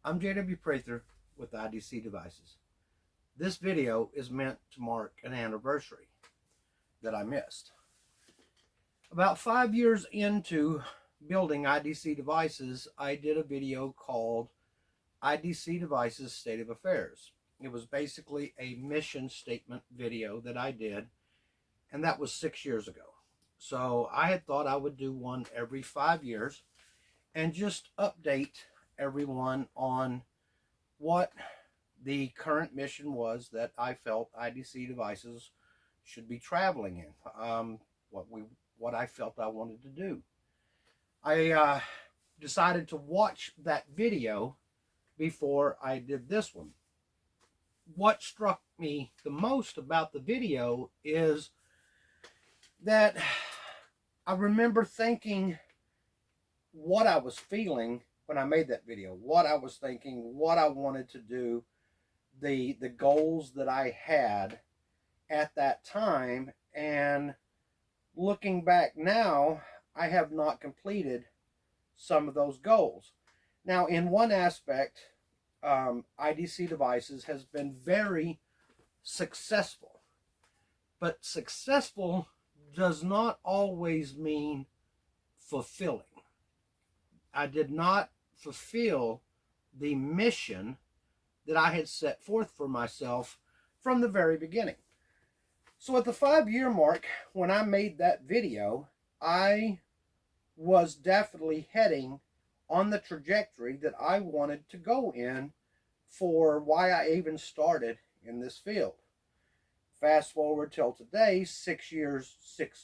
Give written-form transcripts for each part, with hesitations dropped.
I'm JW Prather with IDC Devices. This video is meant to mark an anniversary that I missed. About 5 years into building IDC Devices, I did a video called IDC Devices State of Affairs. It was basically a mission statement video that I did, and that was 6 years ago. So I had thought I would do one every 5 years and just update everyone on what the current mission was that I felt IDC Devices should be traveling in, what I felt I wanted to do. I decided to watch that video before I did this one. What struck me the most about the video is that I remember thinking what I was feeling when I made that video, what I was thinking, what I wanted to do, the goals that I had at that time. And looking back now, I have not completed some of those goals. Now, in one aspect, IDC Devices has been very successful, but successful does not always mean fulfilling. I did not fulfill the mission that I had set forth for myself from the very beginning. So at the 5-year mark, when I made that video, I was definitely heading on the trajectory that I wanted to go in for why I even started in this field. Fast forward till today, 6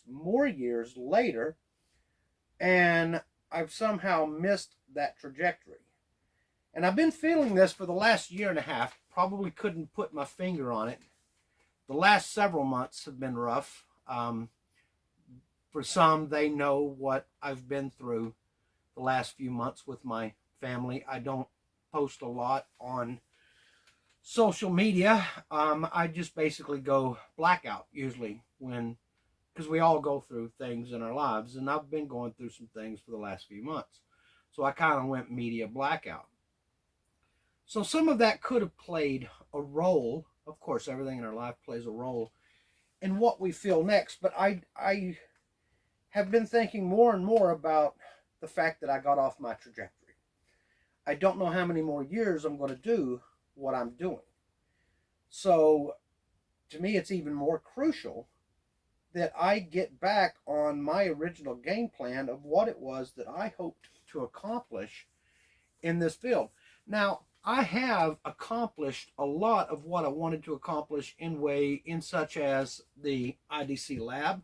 more years later, and I've somehow missed that trajectory. And I've been feeling this for the last year and a half. Probably couldn't put my finger on it. The last several months have been rough. For some, they know what I've been through the last few months with my family. I don't post a lot on social media. I just basically go blackout usually because we all go through things in our lives, and I've been going through some things for the last few months. So I kind of went media blackout. So some of that could have played a role. Of course, everything in our life plays a role in what we feel next. But I have been thinking more and more about the fact that I got off my trajectory. I don't know how many more years I'm going to do what I'm doing. So to me, it's even more crucial that I get back on my original game plan of what it was that I hoped to accomplish in this field. Now, I have accomplished a lot of what I wanted to accomplish in such as the IDC lab,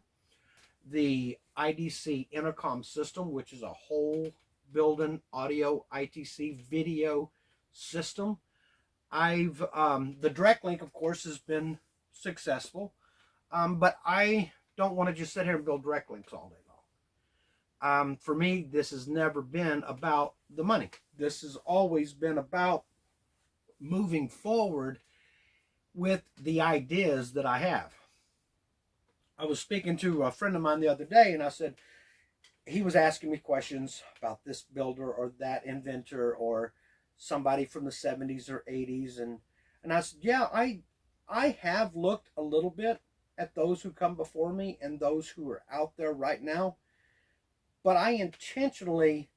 the IDC intercom system, which is a whole building audio ITC video system. The direct link, of course, has been successful, but I don't want to just sit here and build direct links all day long. For me, this has never been about the money. This has always been about moving forward with the ideas that I have. I was speaking to a friend of mine the other day, and I said, he was asking me questions about this builder or that inventor or somebody from the 70s or 80s. And I said, yeah, I have looked a little bit at those who come before me and those who are out there right now, but I intentionally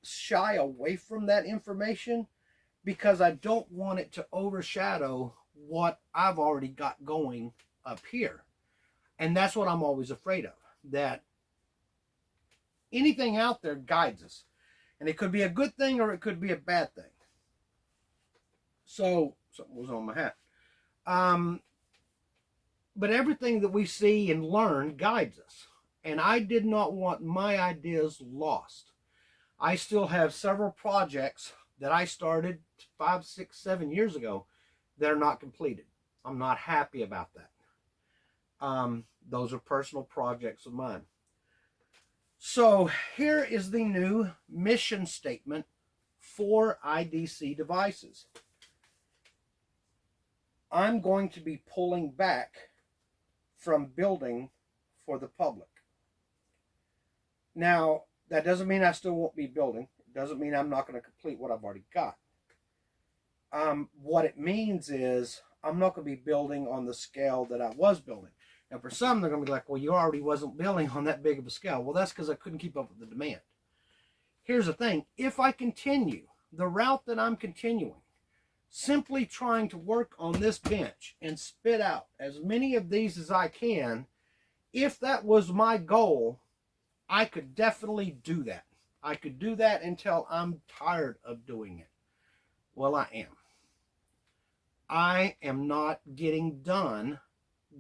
shy away from that information because I don't want it to overshadow what I've already got going up here. And that's what I'm always afraid of, that anything out there guides us. And it could be a good thing or it could be a bad thing. So, something was on my hat. But everything that we see and learn guides us. And I did not want my ideas lost. I still have several projects that I started 5, 6, 7 years ago that are not completed. I'm not happy about that. Those are personal projects of mine. So here is the new mission statement for IDC Devices. I'm going to be pulling back from building for the public. Now, that doesn't mean I still won't be building. Doesn't mean I'm not going to complete what I've already got. What it means is I'm not going to be building on the scale that I was building. And for some, they're going to be like, well, you already wasn't building on that big of a scale. Well, that's because I couldn't keep up with the demand. Here's the thing. If I continue the route that I'm continuing, simply trying to work on this bench and spit out as many of these as I can, if that was my goal, I could definitely do that. I could do that until I'm tired of doing it. Well, I am. I am not getting done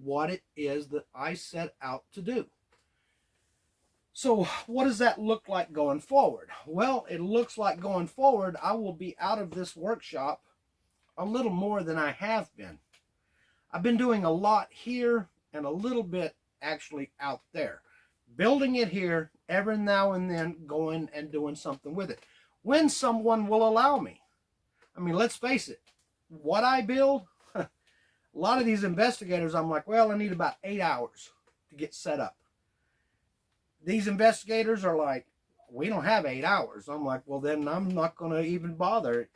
what it is that I set out to do. So what does that look like going forward? Well, it looks like going forward, I will be out of this workshop a little more than I have been. I've been doing a lot here and a little bit actually out there. Building it here, every now and then going and doing something with it. When someone will allow me. I mean, let's face it, what I build, a lot of these investigators, I'm like, well, I need about 8 hours to get set up. These investigators are like, we don't have 8 hours. I'm like, well, then I'm not going to even bother.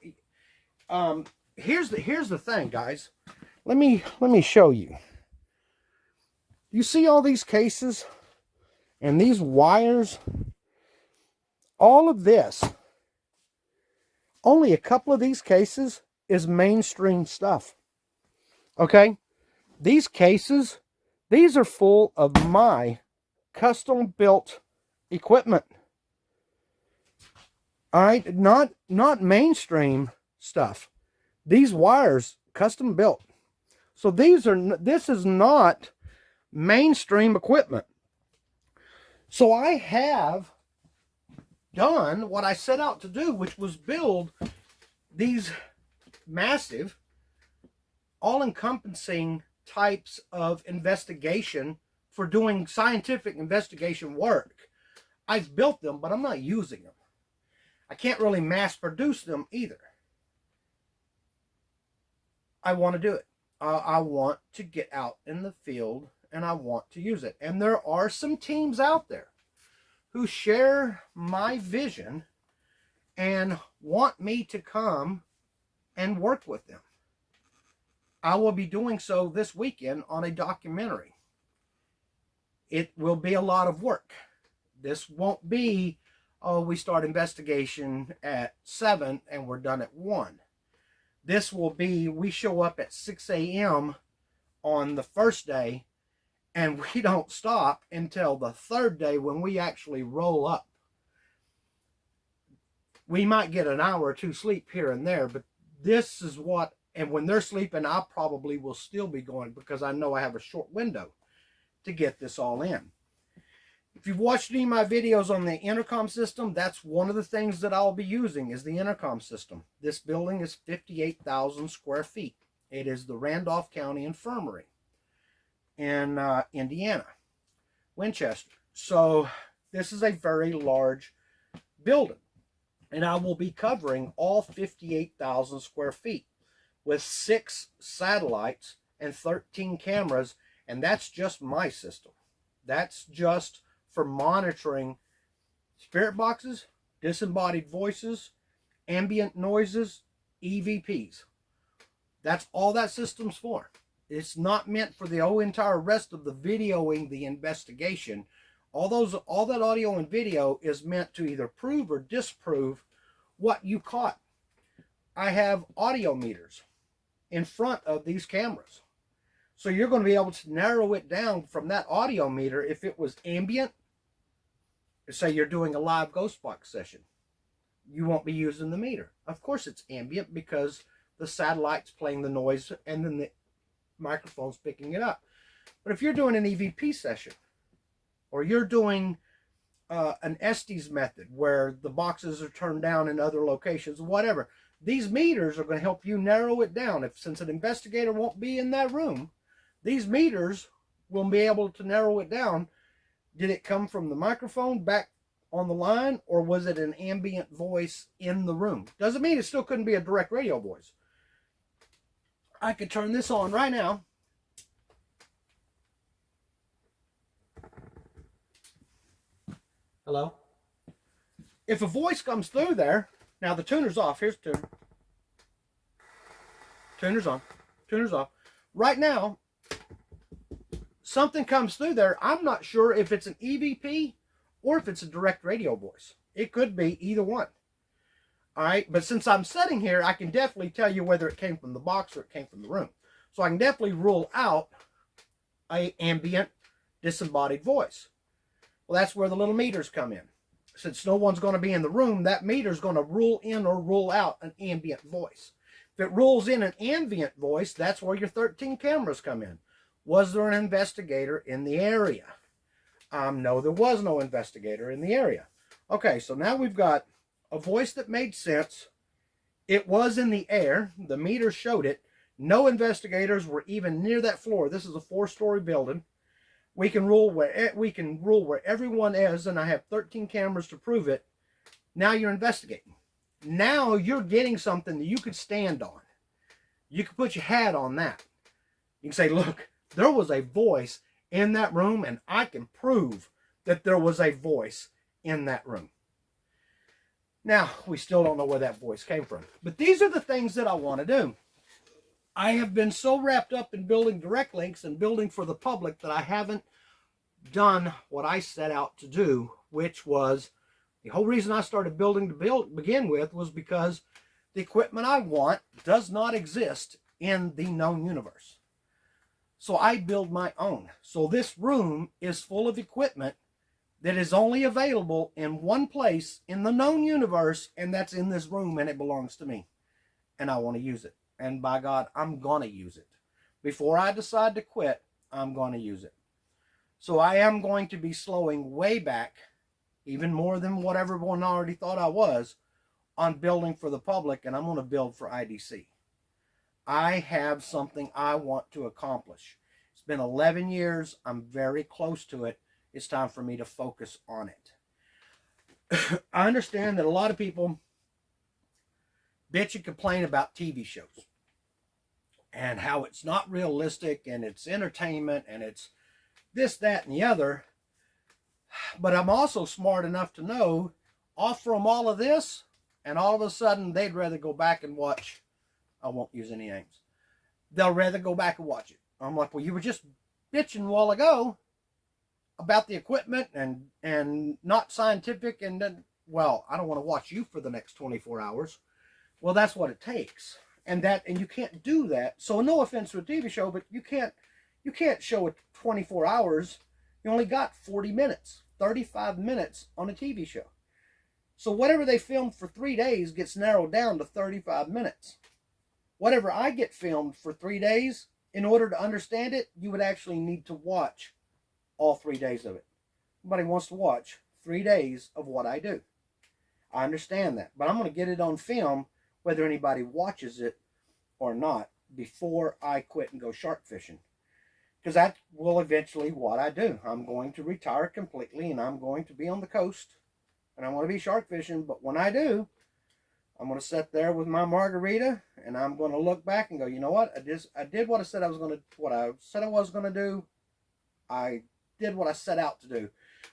Here's the thing, guys. Let me show you. You see all these cases and these wires? All of this, only a couple of these cases is mainstream stuff. Okay? These cases, these are full of my custom built equipment. All right? Not mainstream stuff. These wires, custom built. So this is not mainstream equipment. So I have done what I set out to do, which was build these massive, all-encompassing types of investigation for doing scientific investigation work. I've built them, but I'm not using them. I can't really mass produce them either. I want to do it. I want to get out in the field and I want to use it. And there are some teams out there who share my vision and want me to come and work with them. I will be doing so this weekend on a documentary. It will be a lot of work. This won't be, oh, we start investigation at 7 and we're done at 1. This will be, we show up at 6 a.m. on the first day and we don't stop until the third day when we actually roll up. We might get an hour or two sleep here and there, but this is what, and when they're sleeping, I probably will still be going because I know I have a short window to get this all in. If you've watched any of my videos on the intercom system, that's one of the things that I'll be using is the intercom system. This building is 58,000 square feet. It is the Randolph County Infirmary in Indiana, Winchester. So this is a very large building. And I will be covering all 58,000 square feet with 6 satellites and 13 cameras. And that's just my system. That's just for monitoring spirit boxes, disembodied voices, ambient noises, EVPs. That's all that system's for. It's not meant for the whole entire rest of the videoing the investigation. All that audio and video is meant to either prove or disprove what you caught. I have audio meters in front of these cameras. So you're going to be able to narrow it down from that audio meter if it was ambient. Say you're doing a live ghost box session. You won't be using the meter. Of course it's ambient because the satellite's playing the noise and then the microphone's picking it up. But if you're doing an EVP session or you're doing an Estes method where the boxes are turned down in other locations, whatever, these meters are going to help you narrow it down. Since an investigator won't be in that room, these meters will be able to narrow it down. Did it come from the microphone back on the line, or was it an ambient voice in the room? Doesn't mean it still couldn't be a direct radio voice. I could turn this on right now. Hello? if a voice comes through there, now the tuner's off. Here's the tuner. Tuner's on. Tuner's off. Right now, something comes through there. I'm not sure if it's an EVP or if it's a direct radio voice. It could be either one. All right, but since I'm sitting here, I can definitely tell you whether it came from the box or it came from the room. So I can definitely rule out an ambient disembodied voice. Well, that's where the little meters come in. Since no one's going to be in the room, that meter's going to rule in or rule out an ambient voice. If it rules in an ambient voice, that's where your 13 cameras come in. Was there an investigator in the area? No, there was no investigator in the area. Okay, so now we've got a voice that made sense. It was in the air. The meter showed it. No investigators were even near that floor. This is a 4-story building. We can rule where everyone is, and I have 13 cameras to prove it. Now you're investigating. Now you're getting something that you could stand on. You can put your hat on that. You can say, look, there was a voice in that room, and I can prove that there was a voice in that room. Now, we still don't know where that voice came from. But these are the things that I want to do. I have been so wrapped up in building direct links and building for the public that I haven't done what I set out to do, which was the whole reason I started building to begin with was because the equipment I want does not exist in the known universe. So I build my own. So this room is full of equipment that is only available in one place in the known universe, and that's in this room, and it belongs to me. And I want to use it. And by God, I'm going to use it. Before I decide to quit, I'm going to use it. So I am going to be slowing way back, even more than what everyone already thought I was, on building for the public, and I'm going to build for IDC. I have something I want to accomplish. It's been 11 years. I'm very close to it. It's time for me to focus on it. I understand that a lot of people bitch and complain about TV shows and how it's not realistic and it's entertainment and it's this, that, and the other. But I'm also smart enough to know, offer them all of this, and all of a sudden they'd rather go back and watch. I won't use any names. They'll rather go back and watch it. I'm like, well, you were just bitching a while ago about the equipment and not scientific, and then, well, I don't want to watch you for the next 24 hours. Well, that's what it takes. And you can't do that. So no offense to a TV show, but you can't show it 24 hours. You only got 40 minutes, 35 minutes on a TV show. So whatever they filmed for 3 days gets narrowed down to 35 minutes. Whatever I get filmed for 3 days, in order to understand it, you would actually need to watch all 3 days of it. Nobody wants to watch 3 days of what I do. I understand that. But I'm going to get it on film, whether anybody watches it or not, before I quit and go shark fishing. Because that will eventually what I do. I'm going to retire completely, and I'm going to be on the coast, and I want to be shark fishing. But when I do, I'm going to sit there with my margarita, and I'm going to look back and go, you know what? I did what I said I was going to do. I did what I set out to do,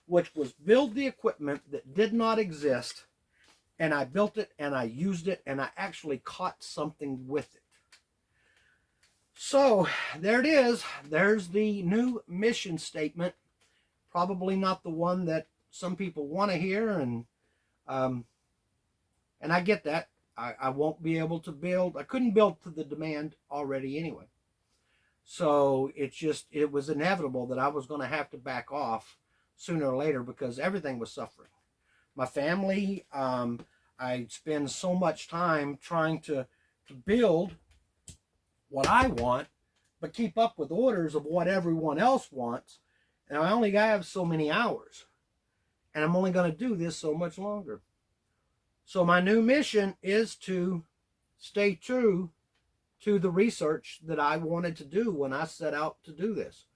which was build the equipment that did not exist, and I built it, and I used it, and I actually caught something with it. So there it is. There's the new mission statement. Probably not the one that some people want to hear, and I get that. I won't be able to build. I couldn't build to the demand already anyway. So it was inevitable that I was going to have to back off sooner or later because everything was suffering. My family, I spend so much time trying to build what I want, but keep up with orders of what everyone else wants. And I only have so many hours. And I'm only going to do this so much longer. So my new mission is to stay true to the research that I wanted to do when I set out to do this.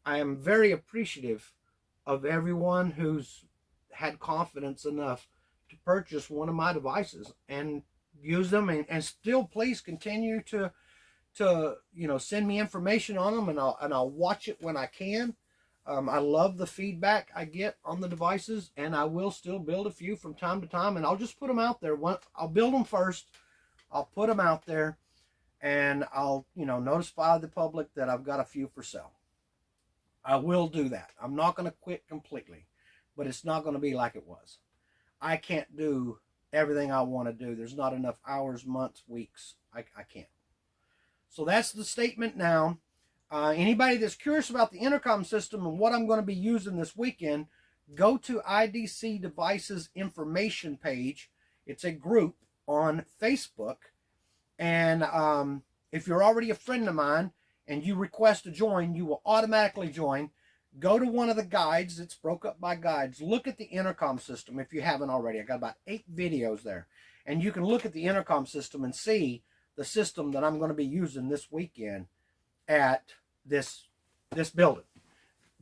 I am very appreciative of everyone who's had confidence enough to purchase one of my devices and use them, and still please continue to send me information on them, and I'll watch it when I can. I love the feedback I get on the devices, and I will still build a few from time to time, and I'll just put them out there. I'll build them first, I'll put them out there, and I'll, notify the public that I've got a few for sale. I will do that. I'm not going to quit completely, but it's not going to be like it was. I can't do everything I want to do. There's not enough hours, months, weeks. I can't. So that's the statement now. Anybody that's curious about the intercom system and what I'm going to be using this weekend, go to IDC Devices information page. It's a group on Facebook. And if you're already a friend of mine and you request to join, you will automatically join. Go to one of the guides. It's broke up by guides. Look at the intercom system if you haven't already. I got about 8 videos there. And you can look at the intercom system and see the system that I'm going to be using this weekend at this building.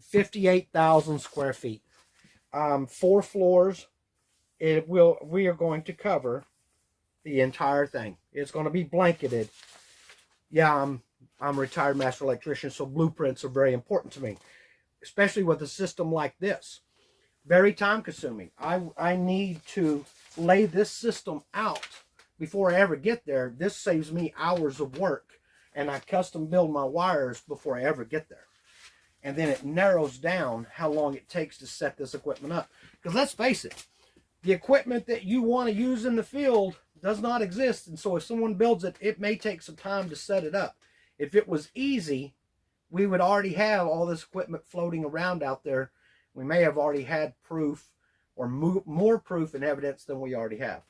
58,000 square feet. 4 floors. We are going to cover the entire thing. It's going to be blanketed. Yeah, I'm a retired master electrician, so blueprints are very important to me, especially with a system like this. Very time consuming. I need to lay this system out before I ever get there. This saves me hours of work, and I custom build my wires before I ever get there. And then it narrows down how long it takes to set this equipment up. Because let's face it, the equipment that you want to use in the field does not exist. And so if someone builds it, it may take some time to set it up. If it was easy, we would already have all this equipment floating around out there. We may have already had proof or more proof and evidence than we already have.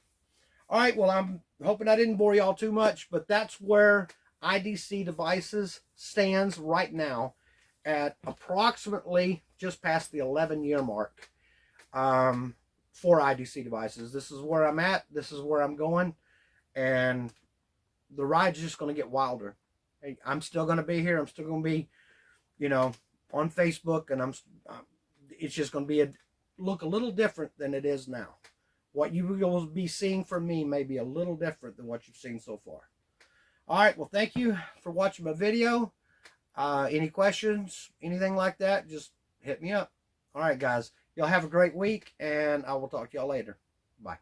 All right, well, I'm hoping I didn't bore y'all too much, but that's where IDC Devices stands right now at approximately just past the 11-year mark for IDC Devices. This is where I'm at. This is where I'm going. And the ride's just going to get wilder. Hey, I'm still going to be here. I'm still going to be, on Facebook. And it's just going to be look a little different than it is now. What you will be seeing from me may be a little different than what you've seen so far. All right, well, thank you for watching my video. Any questions, anything like that, just hit me up. All right, guys, y'all have a great week, and I will talk to y'all later. Bye.